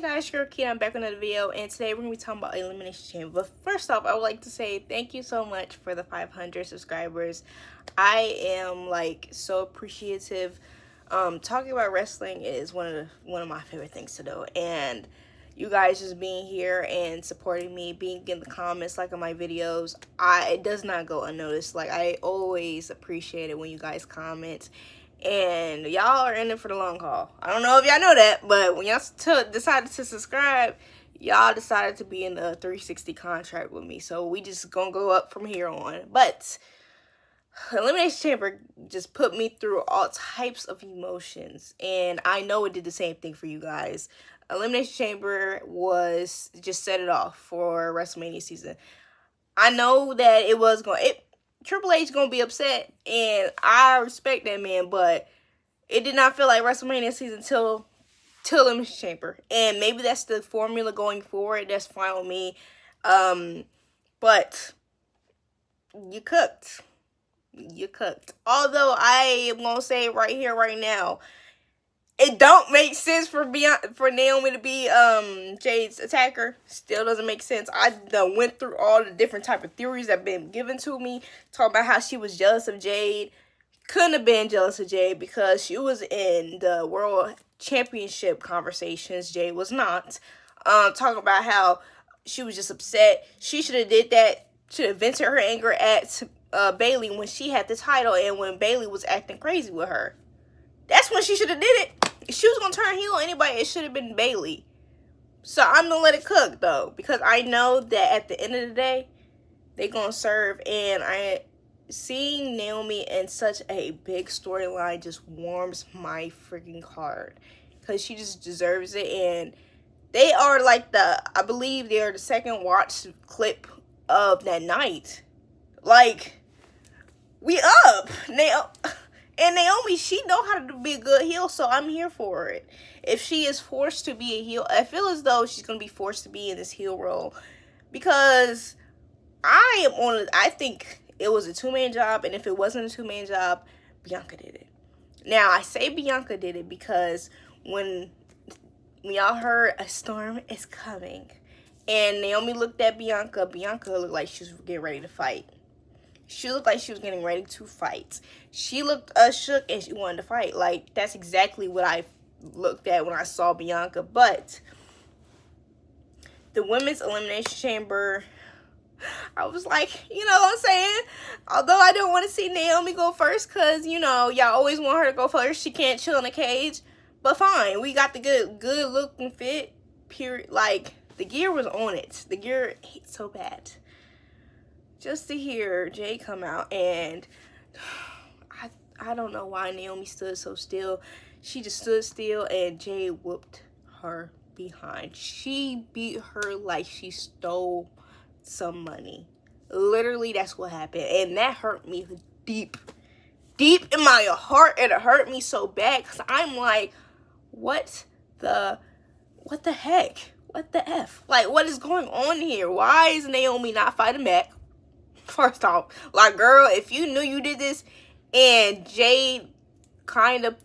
Hey guys, your Cant, I'm back with another video, and today we're going to be talking about Elimination Chamber. But first off, I would like to say thank you so much for the 500 subscribers. I am like so appreciative. Talking about wrestling is one of my favorite things to do, and you guys just being here and supporting me, being in the comments, liking my videos, it does not go unnoticed. Like, I always appreciate it when you guys comment. And y'all are in it for the long haul. I don't know if y'all know that, but when y'all decided to subscribe, y'all decided to be in the 360 contract with me. So we just gonna go up from here on. But Elimination Chamber just put me through all types of emotions, and I know it did the same thing for you guys. Elimination Chamber was just set it off for WrestleMania season. I know that it was going Triple H gonna be upset, and I respect that man, but it did not feel like WrestleMania season till Elimination Chamber, and maybe that's the formula going forward. That's fine with me, but you cooked. Although I am gonna say right here, right now, it don't make sense for Naomi to be Jade's attacker. Still doesn't make sense. I done went through all the different type of theories that have been given to me, talking about how she was jealous of Jade. Couldn't have been jealous of Jade because she was in the World Championship conversations. Jade was not. Talking about how she was just upset. She should have did that. Should have vented her anger at Bailey when she had the title and when Bailey was acting crazy with her. That's when she should have did it. If she was going to turn heel on anybody, it should have been Bailey. So I'm going to let it cook, though, because I know that at the end of the day, they're going to serve. And seeing Naomi in such a big storyline just warms my freaking heart, because she just deserves it. And they are like I believe they are the second watch clip of that night. Like, we up. And Naomi, she know how to be a good heel, so I'm here for it. If she is forced to be a heel, I feel as though she's going to be forced to be in this heel role. Because I think it was a two-man job, and if it wasn't a two-man job, Bianca did it. Now, I say Bianca did it because when y'all heard a storm is coming, and Naomi looked at Bianca looked like she was getting ready to fight. She looked like she was getting ready to fight. She looked shook and she wanted to fight. Like, that's exactly what I looked at when I saw Bianca. But the Women's Elimination Chamber, I was like, you know what I'm saying? Although I don't want to see Naomi go first because, you know, y'all always want her to go first. She can't chill in a cage. But fine. We got the good looking fit. Period. Like, the gear was on it. The gear ate so bad. Just to hear Jay come out, and I don't know why Naomi stood so still. She just stood still, and Jay whooped her behind. She beat her like she stole some money. Literally, that's what happened, and that hurt me deep in my heart, and it hurt me so bad because I'm like, what the heck? What the F? Like, what is going on here? Why is Naomi not fighting back? First off, like, girl, if you knew you did this, and Jade kind of,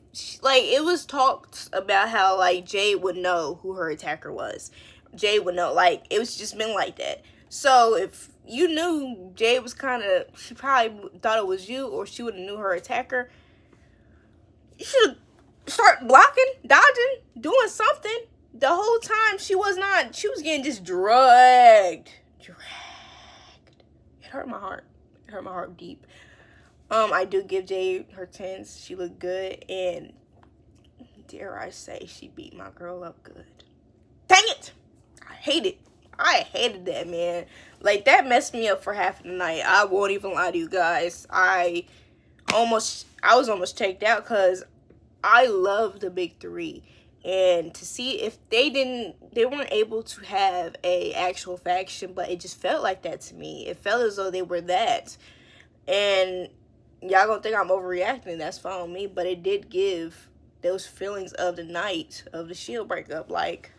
like, it was talked about how, like, Jade would know who her attacker was. Jade would know, like, it was just been like that. So, if you knew Jade was kind of, she probably thought it was you, or she would have knew her attacker, you should start blocking, dodging, doing something. The whole time, she was getting just dragged. It hurt my heart. It hurt my heart deep. I do give Jade her 10s. She looked good, and dare I say, she beat my girl up good. Dang it! I hated that, man. Like, that messed me up for half of the night. I won't even lie to you guys. I was almost checked out because I love the big three. And to see if they weren't able to have a actual faction, but it just felt like that to me. It felt as though they were that. And y'all gonna think I'm overreacting, that's fine with me, but it did give those feelings of the night of the Shield breakup. Like,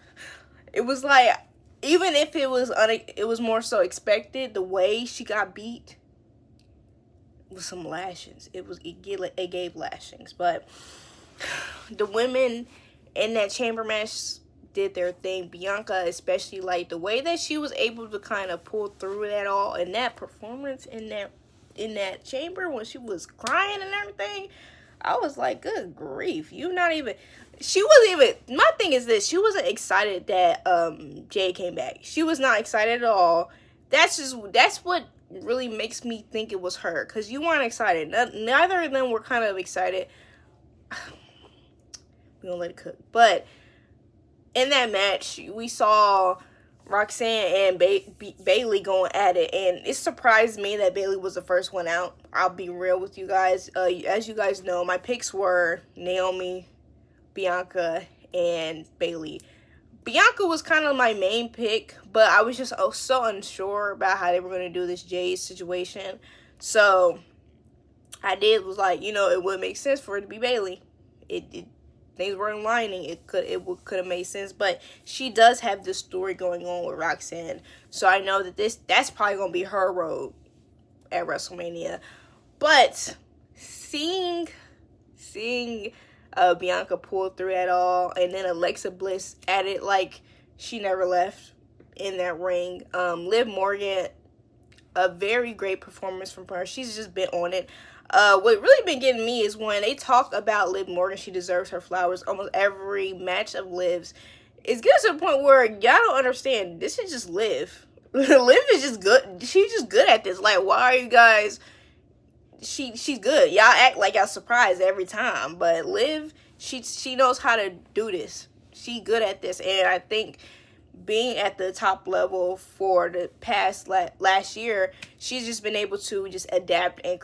it was like, even if it was more so expected, the way she got beat with some lashings. It gave lashings, but the women in that chamber match did their thing. Bianca, especially, like, the way that she was able to kind of pull through that all, and that performance in that chamber when she was crying and everything, I was like, good grief, you not even, she wasn't even, my thing is this, she wasn't excited that Jay came back. She was not excited at all. That's what really makes me think it was her, because you weren't excited. Neither of them were kind of excited. We gonna let it cook. But in that match, we saw Roxanne and Bayley going at it, and it surprised me that Bayley was the first one out. I'll be real with you guys. As you guys know, my picks were Naomi, Bianca, and Bayley. Bianca was kind of my main pick, but I was just so unsure about how they were going to do this Jade situation. So I was like, it would make sense for it to be Bayley. Things were aligning. It could have made sense, but she does have this story going on with Roxanne, so I know that that's probably gonna be her road at WrestleMania. But seeing Bianca pull through at all, and then Alexa Bliss at it like she never left in that ring. Liv Morgan, a very great performance from her. She's just been on it. What really been getting me is when they talk about Liv Morgan, she deserves her flowers. Almost every match of Liv's, it's getting to the point where y'all don't understand. This is just Liv. Liv is just good. She's just good at this. Like, why are you guys? She's good. Y'all act like y'all surprised every time, but Liv, she knows how to do this. She good at this, and I think being at the top level for the past last year, she's just been able to just adapt and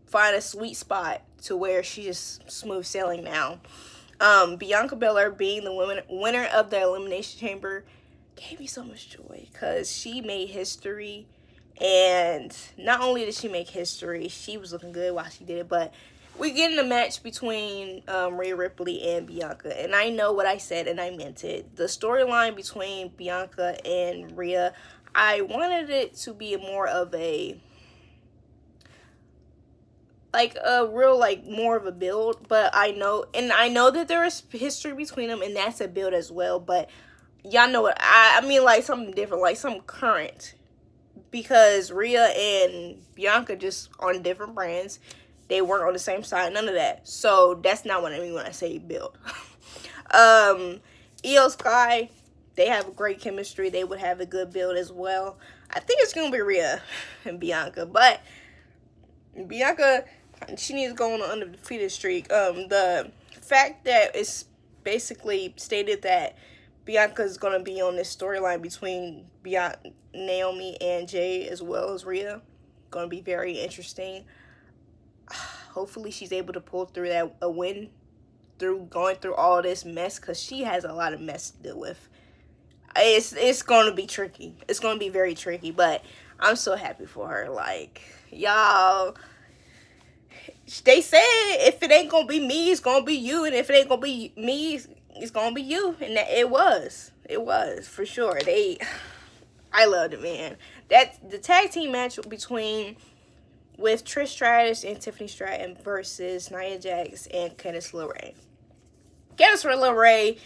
find a sweet spot to where she's just smooth sailing now. Bianca Belair being the winner of the Elimination Chamber gave me so much joy, because she made history. And not only did she make history, she was looking good while she did it, but we get in a match between Rhea Ripley and Bianca. And I know what I said, and I meant it. The storyline between Bianca and Rhea, I wanted it to be more of a more of a build. But I know that there is history between them, and that's a build as well. But y'all know what I mean, like something different, like some current. Because Rhea and Bianca just on different brands. They weren't on the same side, none of that. So that's not what I mean when I say build. Io Sky, they have a great chemistry. They would have a good build as well. I think it's gonna be Rhea and Bianca, but Bianca, she needs to go on an undefeated streak. The fact that it's basically stated that Bianca is gonna be on this storyline between Naomi and Jay as well as Rhea, gonna be very interesting. Hopefully she's able to pull through a win through going through all this mess, because she has a lot of mess to deal with. It's going to be tricky. It's going to be very tricky, but I'm so happy for her. Like, y'all, they said if it ain't going to be me, it's going to be you, and if it ain't going to be me, it's going to be you, and it was for sure. I loved it, man. The tag team match with Trish Stratus and Tiffany Stratton versus Nia Jax and Candice LeRae. Candice LeRae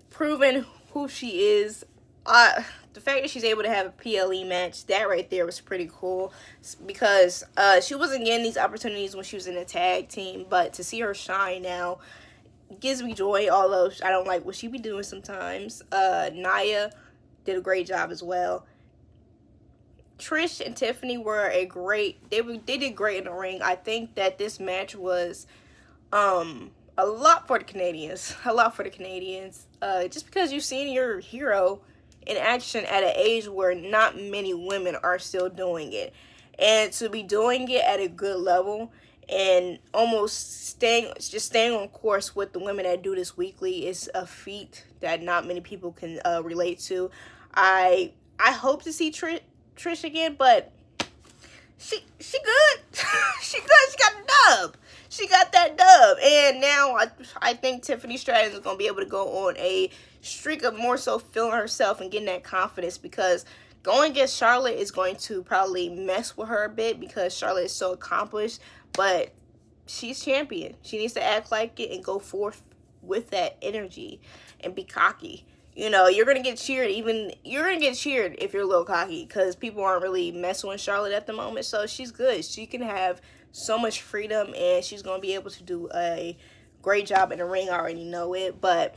proving who she is. The fact that she's able to have a PLE match, that right there was pretty cool, because she wasn't getting these opportunities when she was in a tag team, but to see her shine now gives me joy, although I don't like what she be doing sometimes. Nia did a great job as well. Trish and Tiffany were they did great in the ring. I think that this match was a lot for the Canadians. Just because you've seen your hero in action at an age where not many women are still doing it. And to be doing it at a good level and almost staying on course with the women that do this weekly is a feat that not many people can relate to. I hope to see Trish again, but she good. She good. She got the dub. She got that dub. And now I think Tiffany Stratton is going to be able to go on a streak of more so feeling herself and getting that confidence, because going against Charlotte is going to probably mess with her a bit, because Charlotte is so accomplished, but she's champion. She needs to act like it and go forth with that energy. and be cocky. You know, you're gonna get cheered. You're gonna get cheered if you're a little cocky, because people aren't really messing with Charlotte at the moment. So she's good. She can have so much freedom, and she's gonna be able to do a great job in the ring. I already know it, but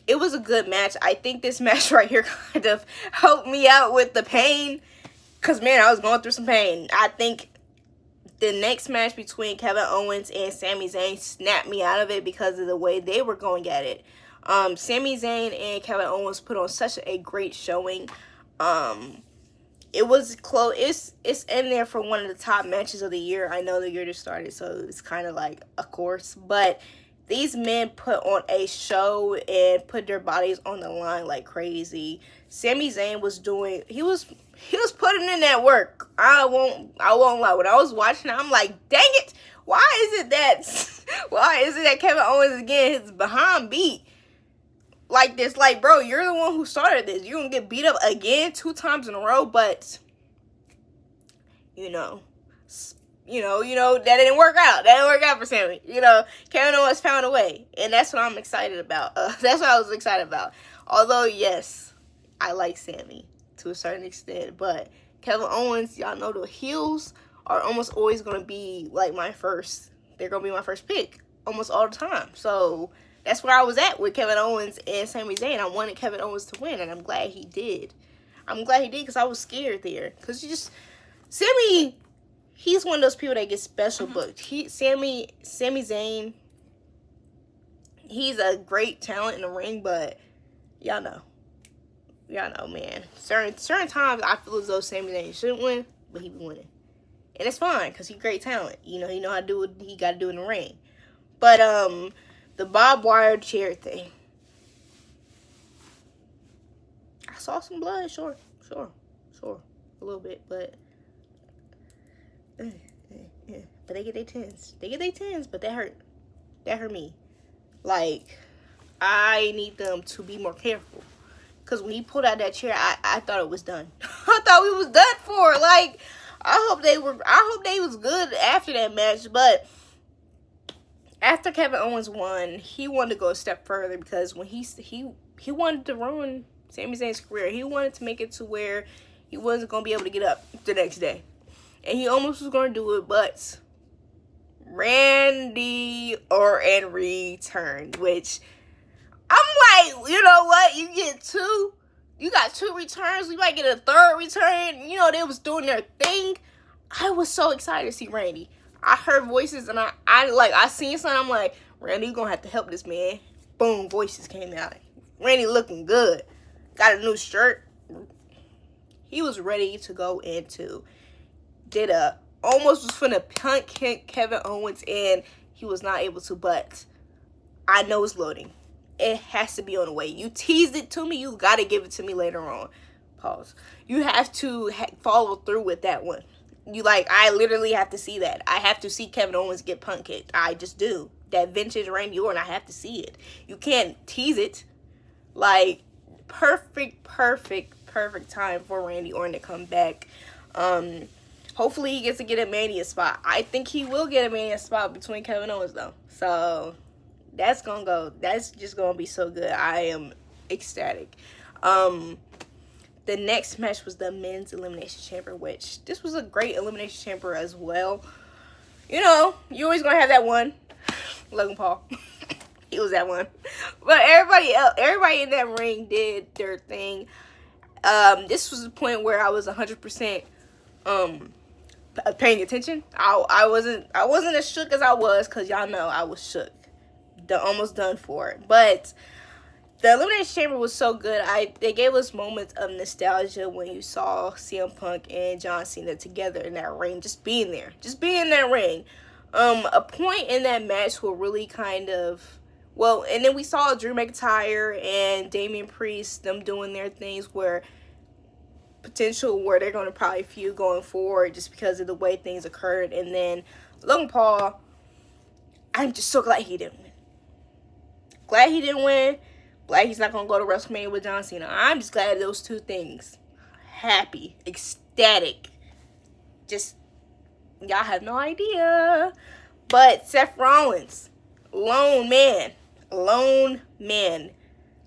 it was a good match. I think this match right here kind of helped me out with the pain, because man, I was going through some pain. I think the next match between Kevin Owens and Sami Zayn snapped me out of it because of the way they were going at it. Sami Zayn and Kevin Owens put on such a great showing. It was close. It's in there for one of the top matches of the year. I know the year just started, so it's kind of like a course. But these men put on a show and put their bodies on the line like crazy. Sami Zayn was doing, he was putting in that work. I won't lie. When I was watching it, I'm like, dang it, why is it that Kevin Owens is getting his behind beat like this? Like, bro, you're the one who started this. You're gonna get beat up again 2 times in a row, but you know, that didn't work out. That didn't work out for Sami. You know, Kevin Owens found a way, and that's what I'm excited about. That's what I was excited about. Although, yes, I like Sami to a certain extent, but Kevin Owens, y'all know the heels are almost always going to be like they're going to be my first pick almost all the time. So that's where I was at with Kevin Owens and Sami Zayn. I wanted Kevin Owens to win, and I'm glad he did. Because I was scared there. Because Sami, he's one of those people that gets special booked. Sami Zayn, he's a great talent in the ring, but y'all know, man. Certain times I feel as though Sami Zayn shouldn't win, but he be winning. And it's fine, because he's great talent. You know, he know how to do what he got to do in the ring. But, the barbed wire chair thing. I saw some blood, sure. A little bit, but they get their tens. But that hurt. That hurt me. Like, I need them to be more careful. Because when he pulled out that chair, I thought it was done. I thought we was done for. Like, I hope they was good after that match. But after Kevin Owens won, he wanted to go a step further, because when he wanted to ruin Sami Zayn's career. He wanted to make it to where he wasn't going to be able to get up the next day. And he almost was going to do it, but Randy Orton returned, which I'm like, you know what? You got 2 returns. We might get a 3rd return. You know, they was doing their thing. I was so excited to see Randy. I heard voices, and I seen something. I'm like, Randy, you gonna have to help this man. Boom, voices came out. Randy looking good. Got a new shirt. He was ready to go into. Almost was finna punt Kevin Owens, and he was not able to, but I know it's loading. It has to be on the way. You teased it to me. You got to give it to me later on. Pause. You have to follow through with that one. I literally have to see that. I have to see Kevin Owens get punt kicked. I just do. That vintage Randy Orton, I have to see it. You can't tease it. Like, perfect time for Randy Orton to come back. Hopefully he gets to get a Mania spot. I think he will get a Mania spot between Kevin Owens, though. So that's just gonna be so good. I am ecstatic. The next match was the Men's Elimination Chamber, which this was a great Elimination Chamber as well. You know, you're always gonna have that one. Logan Paul. He was that one. But everybody in that ring did their thing. This was the point where I was 100% paying attention. I wasn't as shook as I was, because y'all know I was shook. Almost done for it. But the Elimination Chamber was so good. They gave us moments of nostalgia when you saw CM Punk and John Cena together in that ring, just being there, in that ring. A point in that match where really kind of, and then we saw Drew McIntyre and Damian Priest, them doing their things where they're going to probably feud going forward just because of the way things occurred. And then Logan Paul, I'm just so glad he didn't win. Glad he's not going to go to WrestleMania with John Cena. I'm just glad those 2 things. Happy. Ecstatic. Just, y'all have no idea. But Seth Rollins, lone man,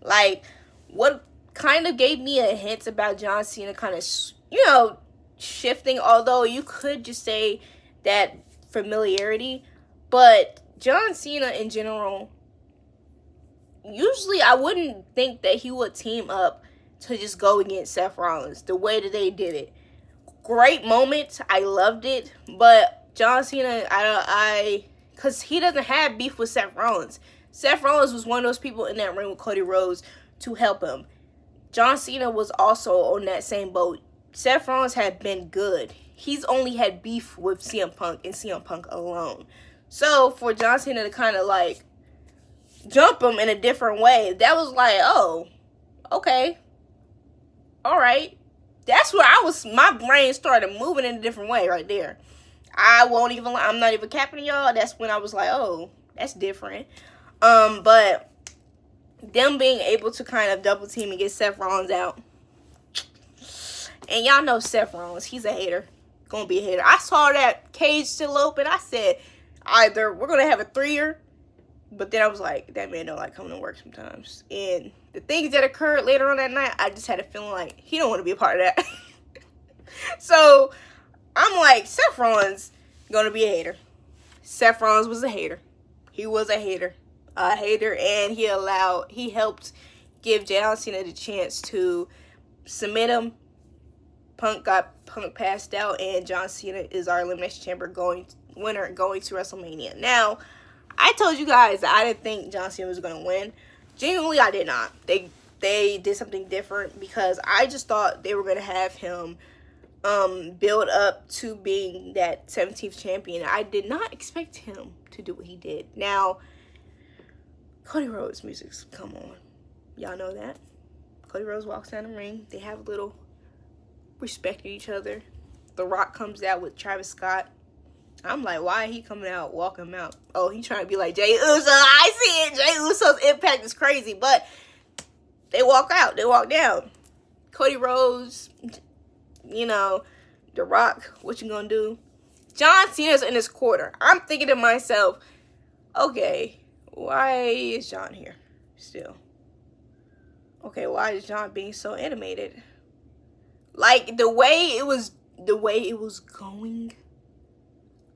Like, what kind of gave me a hint about John Cena kind of, you know, shifting, although you could just say that familiarity, but John Cena in general, usually I wouldn't think that he would team up to just go against Seth Rollins the way that they did it. Great moment, I loved it, but John Cena, because he doesn't have beef with Seth Rollins. Seth Rollins was one of those people in that ring with Cody Rhodes to help him. John Cena was also on that same boat. Seth Rollins had been good. He's only had beef with CM Punk and CM Punk alone. So for John Cena to kind of like jump him in a different way, that was like, oh, okay, all right. That's where my brain started moving in a different way right there. I'm not even capping y'all. That's when I was like, oh, that's different. But them being able to kind of double team and get Seth Rollins out. And y'all know Seth Rollins, he's a hater. Gonna be a hater. I saw that cage still open. I said, either we're gonna have a 3-year, but then I was like, that man don't like coming to work sometimes. And the things that occurred later on that night, I just had a feeling like he don't want to be a part of that. So I'm like, Seth Rollins gonna be a hater. Seth Rollins was a hater. He was a hater. And he helped give John Cena the chance to submit him. Punk passed out, and John Cena is our Elimination Chamber winner going to WrestleMania. Now, I told you guys that I didn't think John Cena was going to win. Genuinely, I did not. They did something different because I just thought they were going to have him build up to being that 17th champion. I did not expect him to do what he did. Now, Cody Rhodes' music's come on. Y'all know that. Cody Rhodes walks down the ring. They have a little respect each other. The Rock comes out with Travis Scott. I'm like, why he coming out, walking him out? Oh, he trying to be like Jey Uso. I see it. Jey Uso's impact is crazy, but they walk out. They walk down. Cody Rhodes, you know, The Rock, what you gonna do? John Cena's in his corner. I'm thinking to myself, okay, why is John here still? Okay, why is John being so animated? Like, the way it was going,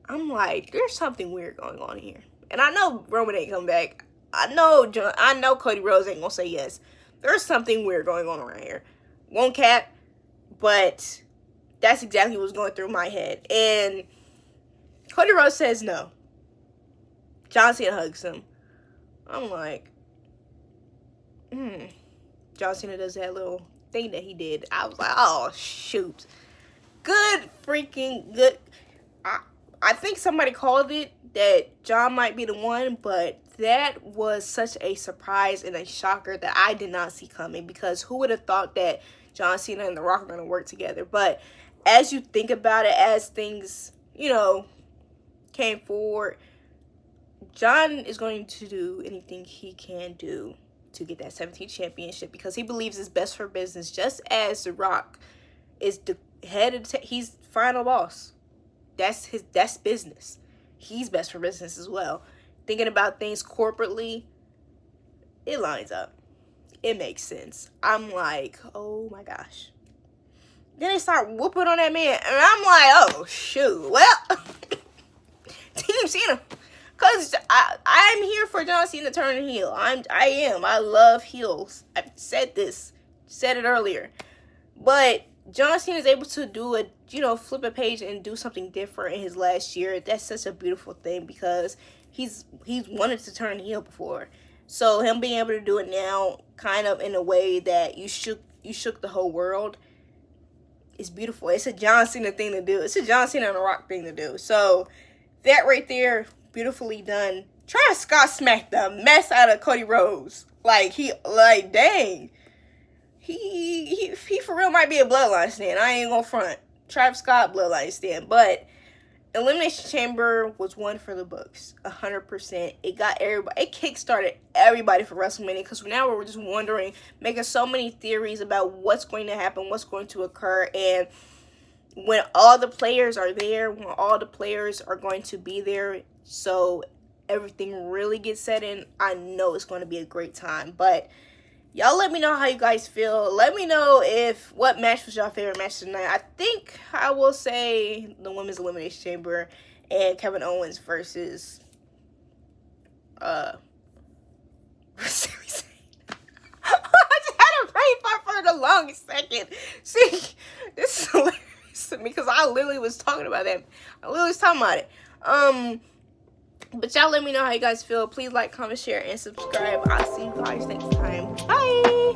I'm like, there's something weird going on here. And I know Roman ain't coming back. I know Cody Rhodes ain't gonna say yes. There's something weird going on around here. Won't cap, but that's exactly what's going through my head. And Cody Rhodes says no. John Cena hugs him. I'm like, John Cena does that little thing that he did. I was like, oh, shoot. Good. I think somebody called it that John might be the one, but that was such a surprise and a shocker that I did not see coming, because who would have thought that John Cena and The Rock are going to work together? But as you think about it, as things, you know, came forward, John is going to do anything he can do to get that 17th championship, because he believes it's best for business, just as The Rock is the head of he's final boss. That's business. He's best for business as well. Thinking about things corporately, it lines up. It makes sense. I'm like, oh my gosh. Then they start whooping on that man, and I'm like, oh shoot. Well, Team Cena. Because I'm here for John Cena turning heel. I am. I love heels. I've said it earlier. But John Cena is able to do flip a page and do something different in his last year. That's such a beautiful thing, because he's wanted to turn heel before. So him being able to do it now, kind of in a way that you shook the whole world, is beautiful. It's a John Cena thing to do. It's a John Cena and a Rock thing to do. So that right there, beautifully done. Travis Scott smacked the mess out of Cody Rhodes. Dang. He for real might be a bloodline stand. I ain't gonna front. Travis Scott, bloodline stand. But Elimination Chamber was one for the books. 100%. It got everybody. It kickstarted everybody for WrestleMania, because now we're just wondering, making so many theories about what's going to happen, what's going to occur. And when all the players are there, when all the players are going to be there, so everything really gets set in, I know it's going to be a great time. But Y'all let me know how you guys feel. Let me know what match was your favorite match tonight. I think I will say the Women's Elimination Chamber and Kevin Owens versus Sami Zayn. I just had a brain fart for the longest second. See, this is hilarious to me because I literally was talking about that. I literally was talking about it. But y'all let me know how you guys feel. Please like, comment, share, and subscribe. I'll see you guys next time. Bye.